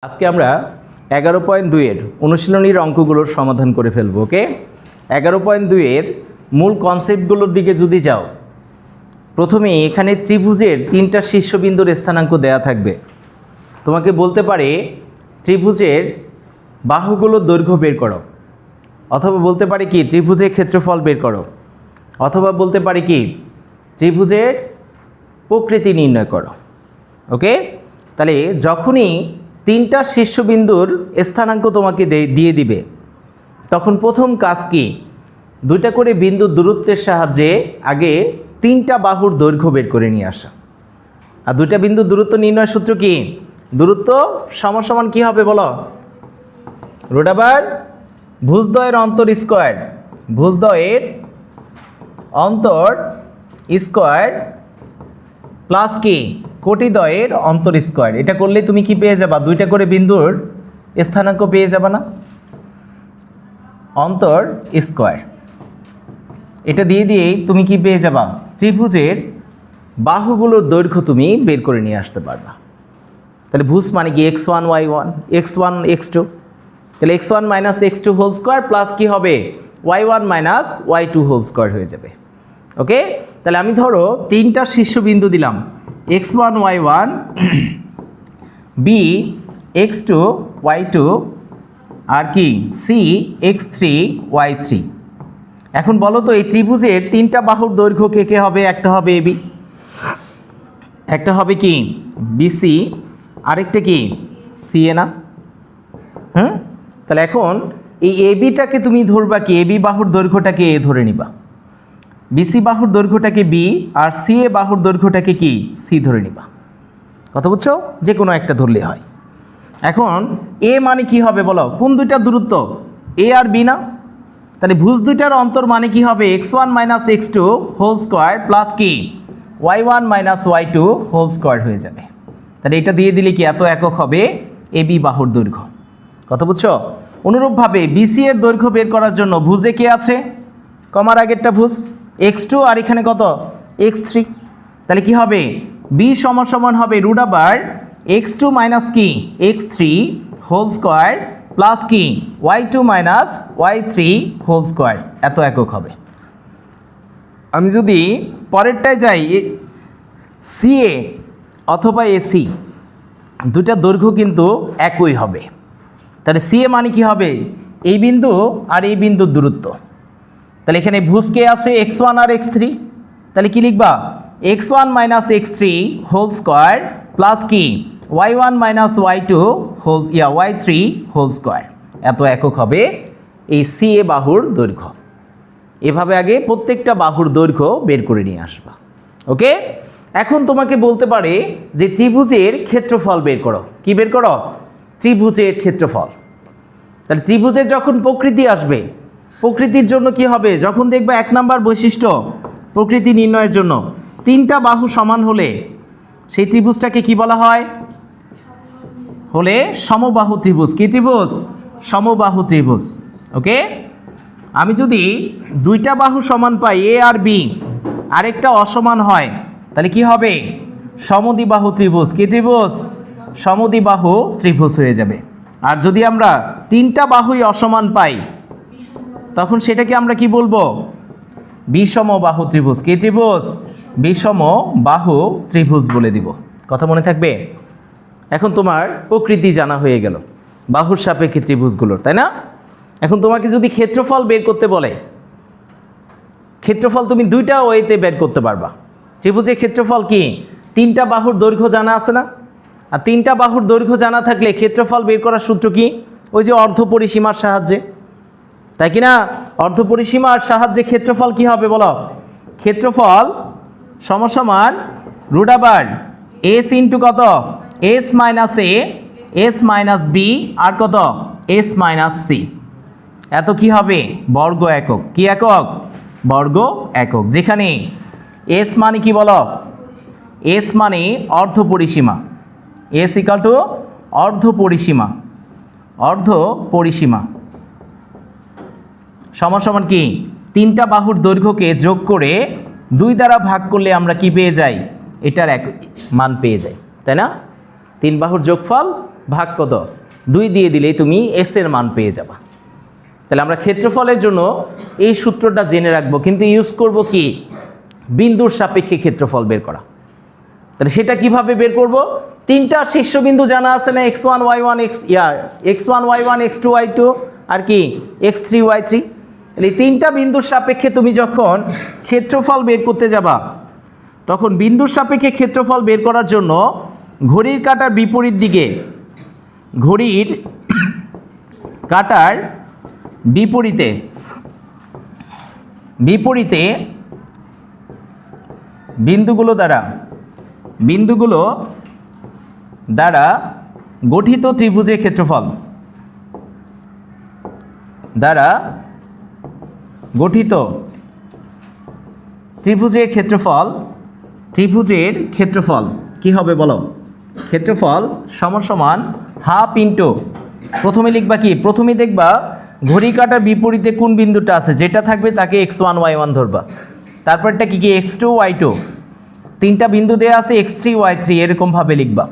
আজকে আমরা 11.2 অনুশীলনীর অঙ্কগুলোর সমাধান করে ফেলবো। ওকে, 11.2 মূল কনসেপ্টগুলোর দিকে যদি যাও, প্রথমে এখানে ত্রিভুজের 3টা শীর্ষবিন্দুর স্থানাঙ্ক দেয়া থাকবে। তোমাকে বলতে পারে ত্রিভুজের বাহুগুলোর দৈর্ঘ্য বের করো, অথবা বলতে পারে কি ত্রিভুজের ক্ষেত্রফল বের করো, অথবা বলতে পারে কি ত্রিভুজের প্রকৃতি নির্ণয় করো। ওকে, তাহলে যখনই 3টা শীর্ষবিন্দুর স্থানাঙ্ক তোমাকে দিয়ে দিবে, তখন প্রথম কাজ কি, 2টা করে বিন্দুর দূরত্বের সাহায্যে আগে 3টা বাহুর দৈর্ঘ্য বের করে নিয়ে আসা। আর 2টা বিন্দুর দূরত্ব নির্ণয় সূত্র কি? দূরত্ব সমান কি হবে বলো? রুট ভুজদ্বয়ের অন্তর স্কোয়ার, ভুজদ্বয়ের অন্তর স্কোয়ার প্লাস কি কোটিদ্বয়ের অন্তর স্কোয়ার। এটা করলে তুমি কি পেয়ে যাবা? 2টা করে বিন্দুর স্থানাঙ্ক পেয়ে যাবা না, অন্তর স্কোয়ার। এটা দিয়েই তুমি কি পেয়ে যাবা? ত্রিভুজের বাহুগুলোর দৈর্ঘ্য তুমি বের করে নিয়ে আসতে পারবা। তাহলে ভুজ মানে কি x1 y1 x1 x2, তাহলে x1 minus x2 whole square plus কি হবে y1 minus y2 whole square হয়ে যাবে। ওকে, তাহলে আমি ধরো 3টা শীর্ষবিন্দু দিলাম, x1 y1 b x2 y2 আর কি c x3 y3। এখন বলো তো এই ত্রিভুজের 3টা বাহুর দৈর্ঘ্য কে হবে? একটা হবে ab, একটা হবে কি bc, আরেকটা কি ca না? তাহলে এখন এই abটাকে তুমি ধরবা কি, ab বাহুর দৈর্ঘ্যটাকে a ধরে নিবা, BC বাহুর দৈর্ঘ্যটাকে B আর CA বাহুর দৈর্ঘ্যটাকে কি C ধরে নিবা। কথা বুঝছো? যে কোনো একটা ধরলে হয়। এখন A মানে কি হবে বলো? কোন দুইটা দূরত্ব? A আর B না? তাহলে ভুজ দুইটার অন্তর মানে কি হবে? x1 minus x2 whole square plus কি y1 minus y2 whole square হয়ে যাবে। তাহলে এটা দিয়ে দিলে কি এত একক হবে AB বাহুর দৈর্ঘ্য। কথা বুঝছো? অনুরূপভাবে BC এর দৈর্ঘ্য বের করার জন্য ভুজে কে আছে? কমার আগেরটা ভুজ x2 আর এখানে কত x3। তাহলে কি হবে? b সমান হবে রুট ওভার x2 মাইনাস কি x3 হোল স্কোয়ার প্লাস কি y2 minus y3 whole square, এত একক হবে। আমি যদি পরেরটায় যাই, CA অথবা AC দুটা দৈর্ঘ্য কিন্তু একই হবে। তাহলে CA মানে কি হবে? এই বিন্দু আর এই বিন্দুর দূরত্ব। তাহলে এখানে ভুজ কে আছে x1 আর x3, তাহলে কি লিখবা? x1 minus x3 whole square plus কি y1 minus y2 y3 whole square, এত একক হবে এই CA বাহুর দৈর্ঘ্য। এভাবে আগে প্রত্যেকটা বাহুর দৈর্ঘ্য বের করে নিয়ে আসবা। ওকে, এখন তোমাকে বলতে পারে যে ত্রিভুজের ক্ষেত্রফল বের করো। কি বের করো? ত্রিভুজের ক্ষেত্রফল। তাহলে ত্রিভুজের যখন প্রকৃতি আসবে, প্রকৃতির জন্য কি হবে? যখন দেখবে 1 নাম্বার বৈশিষ্ট্য প্রকৃতি নির্ণয়ের জন্য 3টা বাহু সমান হলে সেই ত্রিভুজটাকে কি বলা হয়? হলে সমবাহু ত্রিভুজ। কি ত্রিভুজ? সমবাহু ত্রিভুজ। ওকে, আমি যদি 2টা বাহু সমান পাই A আর B, আরেকটা অসমান হয়, তাহলে কি হবে? সমদ্বিবাহু ত্রিভুজ। কি ত্রিভুজ? সমদ্বিবাহু ত্রিভুজ হয়ে যাবে। আর যদি আমরা 3টা বাহুই অসমান পাই, তখন সেটাকে আমরা কি বলবো? বিষমবাহু ত্রিভুজ। কি ত্রিভুজ? বিষমবাহু ত্রিভুজ বলে দিব। কথা মনে থাকবে? এখন তোমার প্রকৃতি জানা হয়ে গেল বাহুর সাপেক্ষে ত্রিভুজগুলোর, তাই না? এখন তোমাকে যদি ক্ষেত্রফল বের করতে বলে, ক্ষেত্রফল তুমি 2টা ওয়েতে বের করতে পারবা। ত্রিভুজের ক্ষেত্রফল কি? 3টা বাহুর দৈর্ঘ্য জানা আছে না? আর 3টা বাহুর দৈর্ঘ্য জানা থাকলে ক্ষেত্রফল বের করার সূত্র কি? ওই যে অর্ধপরিসীমার সাহায্যে, তাই কি না? অর্ধপরিসীমার সাহায্যে ক্ষেত্রফল কি হবে বলো? ক্ষেত্রফল সমান রুট ওভার s ইন্টু কত s minus a s minus b আর কত s মাইনাস c, এত কি হবে? বর্গ একক। কি একক? বর্গ একক। যেখানে s মানে কি বলো? s মানে অর্ধপরিসীমা, s ইকুয়াল টু অর্ধপরিসীমা, অর্ধপরিসীমা সমান কি 3টা বাহুর দৈর্ঘ্যকে যোগ করে 2 দ্বারা ভাগ করলে আমরা কি পেয়ে যাই? এটার এক মান পেয়ে যাই, তাই না? 3 বাহুর যোগফল ভাগ কত 2 দিয়ে দিলেই তুমি এস এর মান পেয়ে যাবা। তাহলে আমরা ক্ষেত্রফলের জন্য এই সূত্রটা জেনে রাখবো, কিন্তু ইউজ করব কি বিন্দুর সাপেক্ষে ক্ষেত্রফল বের করা। তাহলে সেটা কিভাবে বের করব? তিনটা শীর্ষবিন্দু জানা আছে না, x1 y1 x1 y1 x2 y2 আর কি x3 y3। তাহলে তিনটা বিন্দুর সাপেক্ষে তুমি যখন ক্ষেত্রফল বের করতে যাবা তখন বিন্দুর সাপেক্ষে ক্ষেত্রফল বের করার জন্য ঘড়ির কাঁটার বিপরীত দিকে ঘড়ির কাঁটার বিপরীতে বিন্দুগুলো দ্বারা গঠিত ত্রিভুজের ক্ষেত্রফল ত্রিভুজের ক্ষেত্রফল কি হবে বলো? ক্ষেত্রফল সমান হাফ ইন্টু, প্রথমে লিখবা কি, প্রথমে দেখবা ঘড়ি কাঁটার বিপরীতে কোন বিন্দুটা আছে, যেটা থাকবে তাকে x1 y1 ধরবা। তারপরটা কি x2 y2, তিনটা বিন্দু দেওয়া আছে x3 y3, এরকমভাবে লিখবা।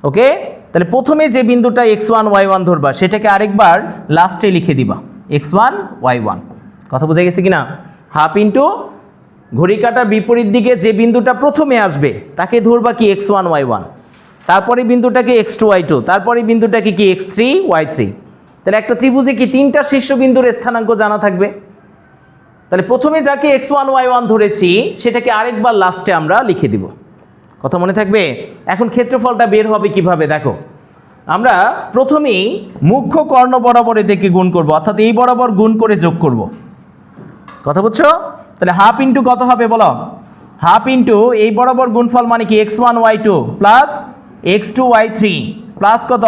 ওকে, তাহলে প্রথমে যে বিন্দুটা x1 y1 ধরবা সেটাকে আরেকবার লাস্টে লিখে দিবা x1 y1। কথা বোঝা গেছে কিনা? হাফ ইন্টু ঘড়ি কাঁটার বিপরীত দিকে যে বিন্দুটা প্রথমে আসবে তাকে ধরবা কি x1 y1, তারপরে বিন্দুটাকে x2 y2, তারপরে বিন্দুটাকে কি x3 y3। তাহলে একটা ত্রিভুজে কি তিনটা শীর্ষবিন্দুর স্থানাঙ্ক জানা থাকবে। তাহলে প্রথমে যাকে x1 y1 ধরেছি সেটাকে আরেকবার লাস্টে আমরা লিখে দিব। কথা মনে থাকবে? এখন ক্ষেত্রফলটা বের হবে কিভাবে দেখো, আমরা প্রথমেই মুখ্য কর্ণ বরাবর এদেরকে গুণ করব, অর্থাৎ এই বরাবর গুণ করে যোগ করব। কথা বুঝছো? তাহলে হাফ ইন্টু কত হবে বলো? হাফ ইন্টু এই বরাবর গুণফল মানে কি x1 y2 plus x2 y3 plus কত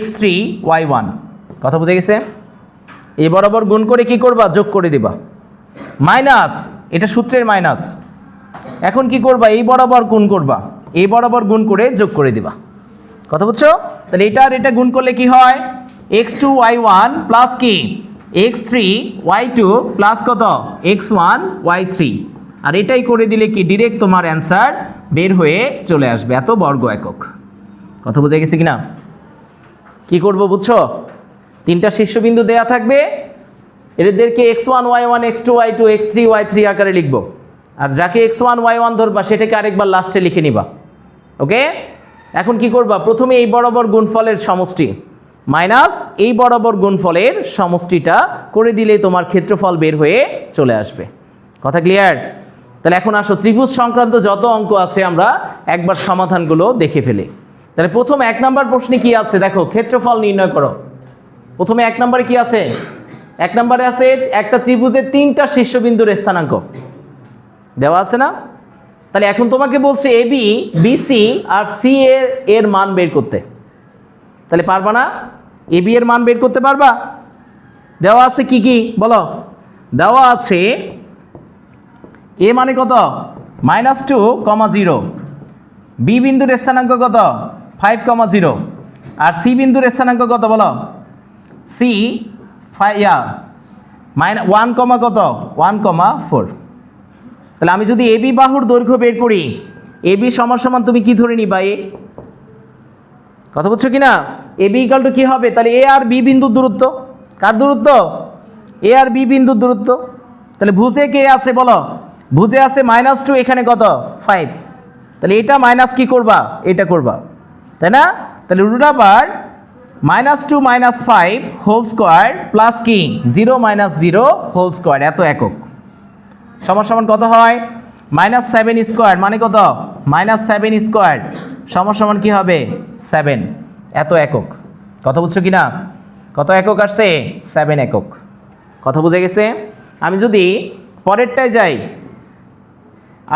x3 y1। কথা বুঝে গেছে? এই বরাবর গুণ করে কি করবা? যোগ করে দিবা। মাইনাস, এটা সূত্রের মাইনাস। এখন কি করবা? এই বরাবর গুণ করবা, এই বরাবর গুণ করে যোগ করে দিবা। কথা বুঝছো? তাহলে এটা আর এটা গুণ করলে কি হয়? x2 y1 প্লাস কি x3 y2 প্লাস কত x1 y3। আর এটাই করে দিলে কি ডিরেক্ট তোমার অ্যান্সার বের হয়ে চলে আসবে, এত বর্গ একক। কথা বুঝে গেছে কিনা? কি করব বুঝছো? তিনটা শীর্ষবিন্দু দেয়া থাকবে, এদেরকে x1 y1 x2 y2 x3 y3 আকারে লিখব। আর যাকে x1 y1 ধরবা সেটাকে আরেকবার লাস্টে লিখে নিবা। ওকে, এখন কি করবা? প্রথমে এই বরাবর গুণফলের সমষ্টি মাইনাস এই বরাবর গুণফলের সমষ্টিটা করে দিলে তোমার ক্ষেত্রফল বের হয়ে চলে আসবে। কথা ক্লিয়ার? তাহলে এখন আসো ত্রিভুজ সংক্রান্ত যত অঙ্ক আছে আমরা একবার সমাধানগুলো দেখে ফেলি। তাহলে প্রথম 1 নম্বর প্রশ্নে কি আছে দেখো, ক্ষেত্রফল নির্ণয় করো। প্রথমে 1 নম্বরে কি আছে? 1 নম্বরে আছে একটা ত্রিভুজের তিনটা শীর্ষবিন্দুর স্থানাঙ্ক দেওয়া আছে না? তাহলে এখন তোমাকে বলছে AB BC আর C এর মান বের করতে। তাহলে পারবা না? AB এর মান বের করতে পারবা? দেওয়া আছে কি কি বলো? দেওয়া আছে A মানে কত? -2,0, B বিন্দুর স্থানাঙ্ক কত? 5,0 আর C বিন্দুর স্থানাঙ্ক কত বলো? C 1, কত 1,4। তাহলে আমি যদি AB বাহুর দৈর্ঘ্য বের করি, AB সমান তুমি কি ধরে নিবা? A। কথা বুঝছো কিনা? AB = কি হবে? তাহলে A আর B বিন্দুর দূরত্ব। কার দূরত্ব? A আর B বিন্দুর দূরত্ব। তাহলে ভুজে কে আছে বলো? ভুজে আছে -2, এখানে কত 5। তাহলে এটা মাইনাস কি করবা? এটা করবা, তাই না? তাহলে √2 - 5 হোল স্কোয়ার প্লাস কি 0 - 0 হোল স্কোয়ার, এত একক। সমান কত হয়? -7 স্কোয়ার মানে কত? -7 স্কোয়ার সমান কি হবে? 7, এত একক। কথা বুঝছো কিনা? কত একক আসছে? 7 একক। কথা বুঝে গেছে? আমি যদি পরেরটায় যাই,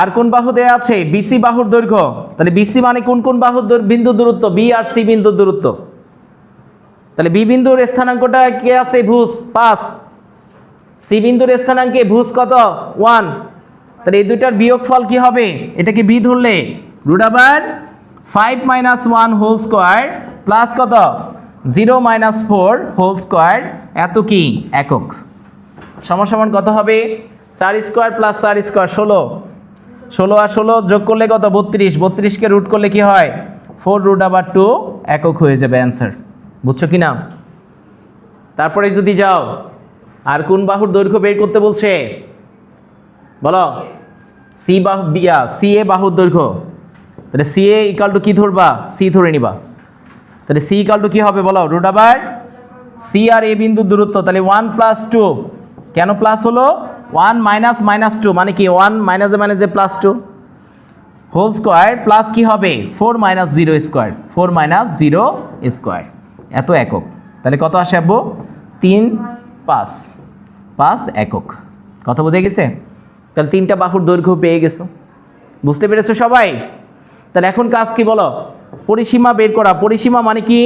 আর কোন বাহু দেয়া আছে? BC বাহুর দৈর্ঘ্য। তাহলে BC মানে কোন বাহুর বিন্দুর দূরত্ব? B আর C বিন্দুর দূরত্ব। তাহলে B বিন্দুর স্থানাঙ্কটা কে আছে? ভুজ 5। C বিন্দুর স্থানাঙ্কে ভুজ কত? 1। তাহলে এই দুইটার বিয়োগফল কি হবে? এটাকে B ধরলে √5 - 1 হোল স্কোয়ার প্লাস কত 0 - 4 হোল স্কোয়ার, এত কি একক। সমান কত হবে? 4 স্কোয়ার প্লাস 4 স্কোয়ার 16 আর 16 যোগ করলে কত? 32। 32কে রুট করলে কি হয়? 4√2 একক হয়ে যাবে অ্যান্সার। বুঝছো কি না? তারপরে যদি যাও আর কোন বাহুর দৈর্ঘ্য বের করতে বলছে বলো? সি এ বাহুর দৈর্ঘ্য। তাহলে সি এ ইকাল টু কি ধরবা? সি ধরে নিবা। তাহলে সি ইকাল টু কি হবে বলো? সি আর এ বিন্দুর দূরত্ব। তাহলে 1 + 2, কেন প্লাস হলো? 1 - -2 মানে কি 1 - +2 হোল স্কোয়ার প্লাস কি হবে? 4 - 0 স্কোয়ার, 4 - 0 স্কোয়ার, এত একক। তাহলে কত আসে আব্বু? 3 5 একক। কথা বোঝা গেছে? তাহলে 3টা বাহুর দৈর্ঘ্য পেয়ে গেছো। বুঝতে পেরেছো সবাই? তাহলে এখন কাজ কি বলো? পরিসীমা বের করা। পরিসীমা মানে কি?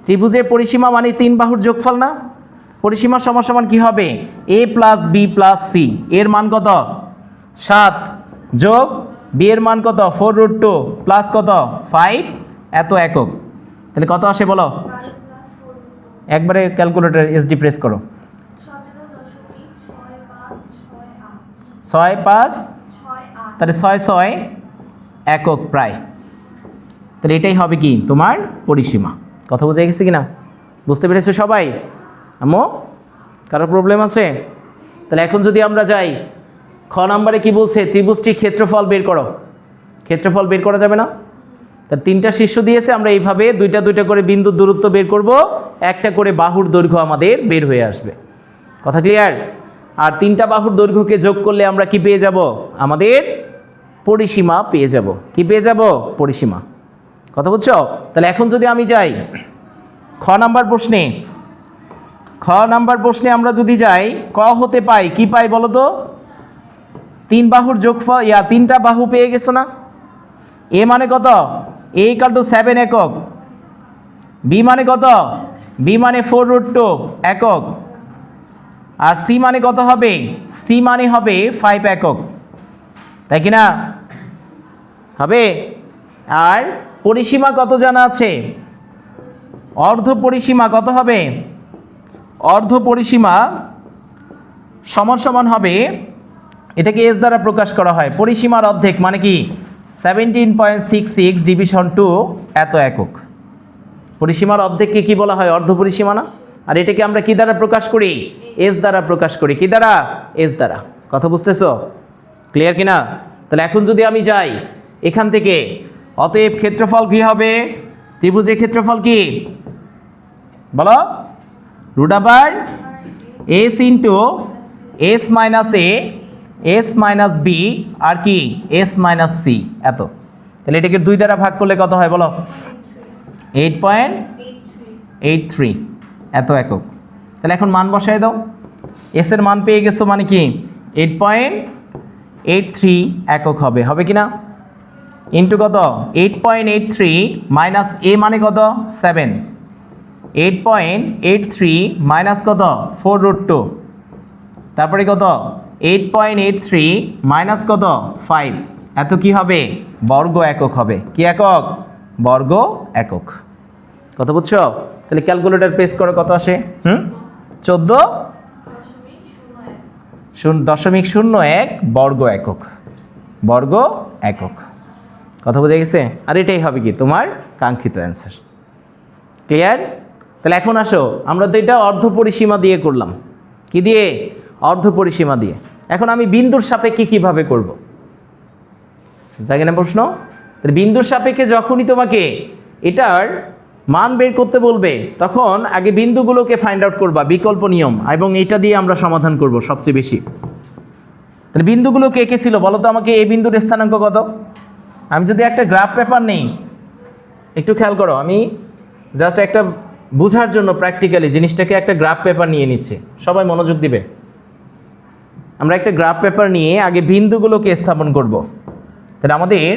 ত্রিভুজের পরিসীমা মানে 3 বাহুর যোগফল না? পরিসীমা সমান কি হবে? a + b + c, এর মান কত? 7 যোগ b এর মান কত? 4√2 প্লাস কত? 5, এত একক। তাহলে কত আসে বলো? একবারে ক্যালকুলেটর এসডি প্রেস করো। 6 5 তাহলে 6 একক প্রায়। তাহলে এটাই হবে কি তোমার পরিসীমা। কথা বোঝা গেছে কিনা? বুঝতে পেরেছো সবাই? আম্মু কারো প্রবলেম আছে? তাহলে এখন যদি আমরা যাই খ নাম্বারে কি বলছে? ত্রিভুজটির ক্ষেত্রফল বের করো। ক্ষেত্রফল বের করা যাবে না? তা 3টা শীর্ষ দিয়েছে, আমরা এইভাবে 2টা করে বিন্দুর দূরত্ব বের করব, একটা করে বাহুর দৈর্ঘ্য আমাদের বের হয়ে আসবে। কথা ক্লিয়ার? আর 3টা বাহুর দৈর্ঘ্যকে যোগ করলে আমরা কি পেয়ে যাব? আমাদের পরিসীমা পেয়ে যাব। কি পেয়ে যাব? পরিসীমা। কথা বুঝছো? তাহলে এখন যদি আমি যাই খ নাম্বার প্রশ্নে আমরা যদি যাই ক হতে পাই কি পাই বলো তো? 3 বাহুর যোগফল, 3টা বাহু পেয়ে গেছো না? এ মানে কত? a = 7 একক। বি মানে কত? বি মানে 4√2 একক। আর সি মানে কত হবে? সি মানে হবে 5 একক। তাই কি না? হবে। আর পরিসীমা কত জানা আছে? অর্ধ পরিসীমা কত হবে? অর্ধ পরিসীমা সমান হবে, এটাকে এস দ্বারা প্রকাশ করা হয়। পরিসীমার অর্ধেক মানে কি? 17.66 ডিভিশন 2 এত একক। পরিসীমার অর্ধেককে কি বলা হয়? অর্ধ পরিসীমা না? আর এটাকে আমরা কি দ্বারা প্রকাশ করি? এস দ্বারা প্রকাশ করি। কি দ্বারা? এস দ্বারা। কথা বুঝতেছো? ক্লিয়ার কিনা? তাহলে এখন যদি আমি যাই এখান থেকে, অতএব ক্ষেত্রফল কি হবে? ত্রিভুজের ক্ষেত্রফল কি বলো? √s into s - a s - b আর কি s - c এত। তাহলে এটাকে 2 দ্বারা ভাগ করলে কত হয় বলো? 8.83 এত একক। তাহলে এখন মান বসায় দাও। এস এর মান পেয়ে গেছো মানে কি 8.83 একক হবে। হবে কি না? ইন্টু কত? 8.83 মাইনাস এ মানে কত? 7। 8.83 মাইনাস কত? 4√2। তারপরে কত? 8.83 মাইনাস কত? 5। এত কি হবে? বর্গ একক হবে। কি একক? বর্গ একক। কথা বুঝছো? তাহলে ক্যালকুলেটর প্রেস করে কত আসে? 14.01 বর্গ একক। বর্গ একক। কথা বোঝা গেছে? আর এটাই হবে কি তোমার কাঙ্ক্ষিত অ্যান্সার। ক্লিয়ার? তাহলে এখন আসো, আমরা তো এটা অর্ধ পরিসীমা দিয়ে করলাম। কি দিয়ে? অর্ধ পরিসীমা দিয়ে। এখন আমি বিন্দুর সাপেক্ষে কিভাবে করব? জাগে না প্রশ্ন? তাহলে বিন্দুর সাপেক্ষে যখনই তোমাকে এটার মান বের করতে বলবে, তখন আগে বিন্দুগুলোকে ফাইন্ড আউট করবা, বিকল্প নিয়ম, এবং এটা দিয়ে আমরা সমাধান করব সবচেয়ে বেশি। তাহলে বিন্দুগুলো কে কে ছিল বলো তো আমাকে? এই বিন্দুর স্থানাঙ্ক কত? আমি যদি একটা গ্রাফ পেপার নেই, একটু খেয়াল করো, আমি জাস্ট একটা বোঝার জন্য প্র্যাকটিক্যালি জিনিসটাকে একটা গ্রাফ পেপার নিয়ে নিচ্ছে, সবাই মনোযোগ দিবে। আমরা একটা গ্রাফ পেপার নিয়ে আগে বিন্দুগুলোকে স্থাপন করব। তাহলে আমাদের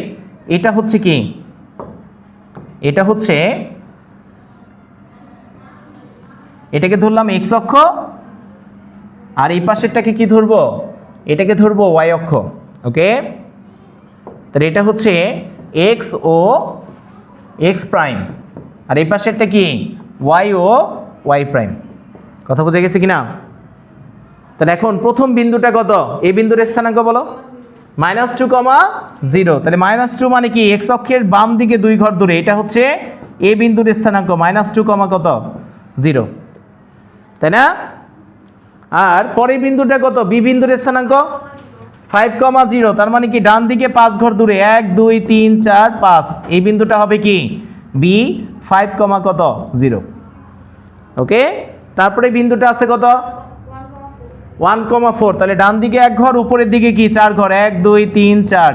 এটা হচ্ছে কি? এটা হচ্ছে, এটাকে ধরলাম এক্স অক্ষ, আর এই পাশেরটাকে কি ধরবো? এটাকে ধরবো ওয়াই অক্ষ। ওকে, তাহলে এটা হচ্ছে এক্স ও এক্স প্রাইম, আর এই পাশেরটা কি? ওয়াই ও ওয়াই প্রাইম। কথা বোঝা গেছে কিনা? তাহলে এখন প্রথম বিন্দুটা কত? এই বিন্দুর স্থানাঙ্ক বলো। -2, তাহলে -2 মানে কি এক্স অক্ষের বাম দিকে 2 ঘর দূরে, এটা হচ্ছে এ বিন্দুর স্থানাঙ্ক -2, কত 0, তাই না? আর পরের বিন্দুটা কত, বি বিন্দুর স্থানাঙ্ক 5,0, তার মানে কি ডান দিকে 5 ঘর দূরে 1 2 3 4 5, এই বিন্দুটা হবে কি বি 5, কত 0। ওকে, তারপরে বিন্দুটা আছে কত 1,4, তাহলে ডান দিকে 1 ঘর, উপরের দিকে কি 4 ঘর 1 2 3 4,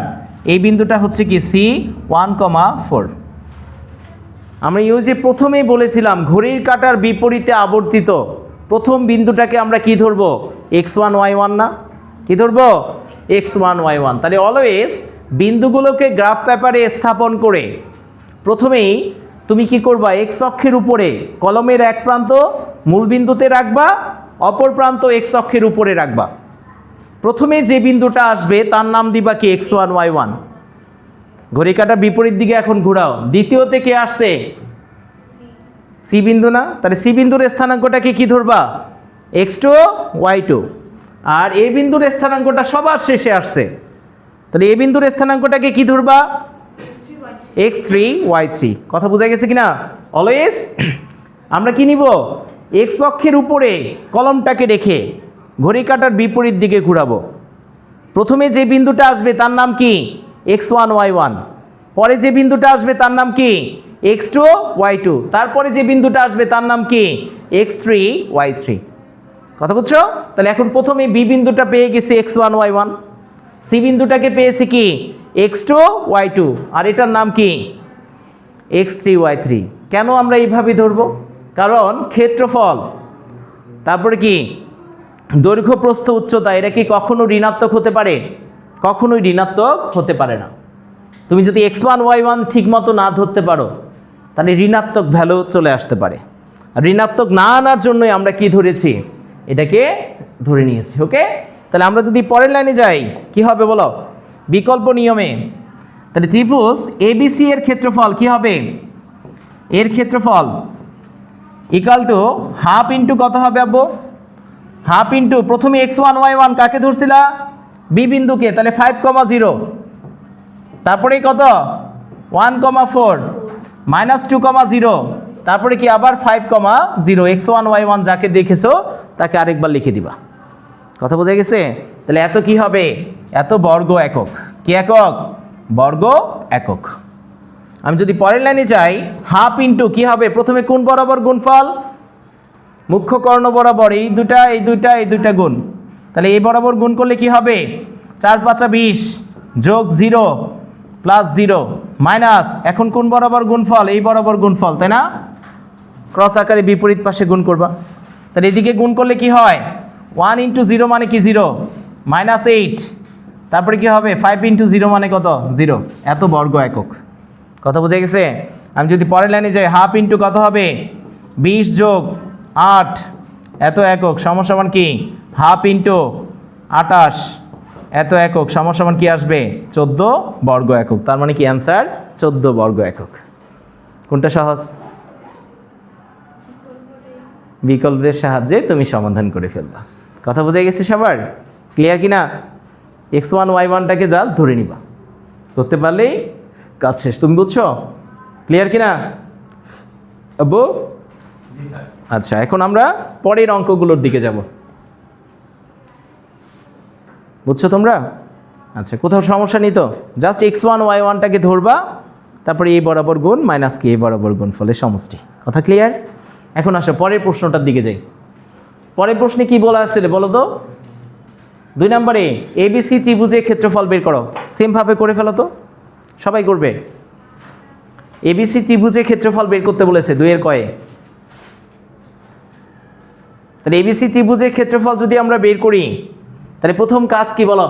এই বিন্দুটা হচ্ছে কি সি 1,4। আমরা যে প্রথমেই বলেছিলাম ঘড়ির কাঁটার বিপরীতে আবর্তিত প্রথম বিন্দুটাকে আমরা কি ধরবো, x1 y1 না, কি ধরবো x1 y1। তাহলে অলওয়েজ বিন্দুগুলোকে গ্রাফ পেপারে স্থাপন করে প্রথমেই তুমি কি করবা, এক্স অক্ষের উপরে কলমের এক প্রান্ত মূল বিন্দুতে রাখবা, অপর প্রান্ত এক্স অক্ষের উপরে রাখবা। প্রথমে যে বিন্দুটা আসবে তার নাম দিবা কি x1 y1। ঘড়ি কাঁটা বিপরীত দিকে এখন ঘোরাও, দ্বিতীয়তে কে আসছে সি বিন্দু না, তাহলে সি বিন্দুর স্থানাঙ্কটাকে কি ধরবা x2 y2, আর এ বিন্দুর স্থানাঙ্কটা সবার শেষে আসছে, তাহলে এ বিন্দুর স্থানাঙ্কটাকে কি ধরবা x3 y3। কথা বোঝা গেছে কিনা? অলওয়েজ আমরা কি নিব, এক্স অক্ষের উপরে কলমটাকে রেখে ঘড়ি কাঁটার বিপরীত দিকে ঘোরাবো। প্রথমে যে বিন্দুটা আসবে তার নাম কি x1 y1, পরে যে বিন্দুটা আসবে তার নাম কি x2 y2, তারপরে যে বিন্দুটা আসবে তার নাম কি x3 y3। কথা বুঝছো? তাহলে এখন প্রথমে বি বিন্দুটা পেয়ে গেছি x1 y1, সি বিন্দুটাকে পেয়েছি কি x2 y2, আর এটার নাম কি x3 y3। কেন আমরা এইভাবে ধরবো? কারণ ক্ষেত্রফল, তারপরে কি দৈর্ঘ্য প্রস্থ উচ্চতা, এটা কি কখনো ঋণাত্মক হতে পারে? কখনোই ঋণাত্মক হতে পারে না। তুমি যদি x1 y1 ঠিক মতো না ধরতে পারো তাহলে ঋণাত্মক ভ্যালু চলে আসতে পারে। আর ঋণাত্মক না আনার জন্যই আমরা কি ধরেছি, এটাকে ধরে নিয়েছি। ওকে, তাহলে আমরা যদি পরের লাইনে যাই কি হবে বলো, বিকল্প নিয়মে। তাহলে ত্রিভুজ এবিসি এর ক্ষেত্রফল কি হবে, এর ক্ষেত্রফল ইকুয়াল টু হাফ ইন্টু কত হবে আব্বু, হাফ ইন্টু প্রথমে x1 y1 কাকে ধরছিলা বি বিন্দুকে, তাহলে 5,0, তারপরে কত 1,4 -2,0, তারপরে কি আবার 5,0, x1 y1 যাকে দেখেছো তাকে আরেকবার লিখে দিবা। কথা বোঝা গেছে? তাহলে এত কি হবে, এত বর্গ একক। কি একক? বর্গ একক। আমি যদি পরের লাইনে যাই, হাফ ইন্টু কি হবে, প্রথমে কোণ বরাবর গুণফল, মুখ্য কর্ণ বরাবর এই দুইটা গুণ, তাহলে এই বরাবর গুণ করলে কি হবে 4 5 20 যোগ 0 প্লাস 0 মাইনাস, এখন কোণ বরাবর গুণফল, এই বরাবর গুণফল, তাই না? ক্রস আকারে বিপরীত পাশে গুণ করবা। তাহলে এদিকে গুণ করলে কি হয় 1 ইন্টু 0 মানে কি 0 -8, তারপরে কি হবে 5 ইন্টু 0 মানে কত 0, এত বর্গ একক। কথা বুঝে গেছে? আমি যদি পরের লাইনে যাই, হাফ ইন্টু কত হবে 20 যোগ 8 এত একক সমান কি হাফ ইন্টু 28 এত একক সমান কি আসবে 14 বর্গ একক। তার মানে কি অ্যান্সার 14 বর্গ একক। কোনটা সহজ? বিকল্পের সাহায্যে তুমি সমাধান করে ফেলবা। কথা বুঝে গেছে সবার? ক্লিয়ার কিনা? x1 y1টাকে জাস্ট ধরে নিবা, করতে পারলেই কাজ শেষ। তুমি বুঝছো? ক্লিয়ার কিনা আব্বু? আচ্ছা, এখন আমরা পরের অঙ্কগুলোর দিকে যাব। বুঝছো তোমরা? আচ্ছা, কোথাও সমস্যা নেই তো? জাস্ট x1 y1টাকে ধরবা, তারপরে এই বরাবর গুণ মাইনাস কি এই বরাবর গুণ ফলের সমষ্টি। কথা ক্লিয়ার? এখন আসো পরের প্রশ্নটার দিকে যাই। পরের প্রশ্নে কি বলা আছে বলো তো? 2 নম্বরে এবিসি ত্রিভুজের ক্ষেত্রফল বের করো। সেমভাবে করে ফেলো তো, সবাই করবে। এবিসি ত্রিভুজের ক্ষেত্রফল বের করতে বলেছে 2 এর কয়ে। তাহলে এবিসি ত্রিভুজের ক্ষেত্রফল যদি আমরা বের করি তাহলে প্রথম কাজ কি বলো?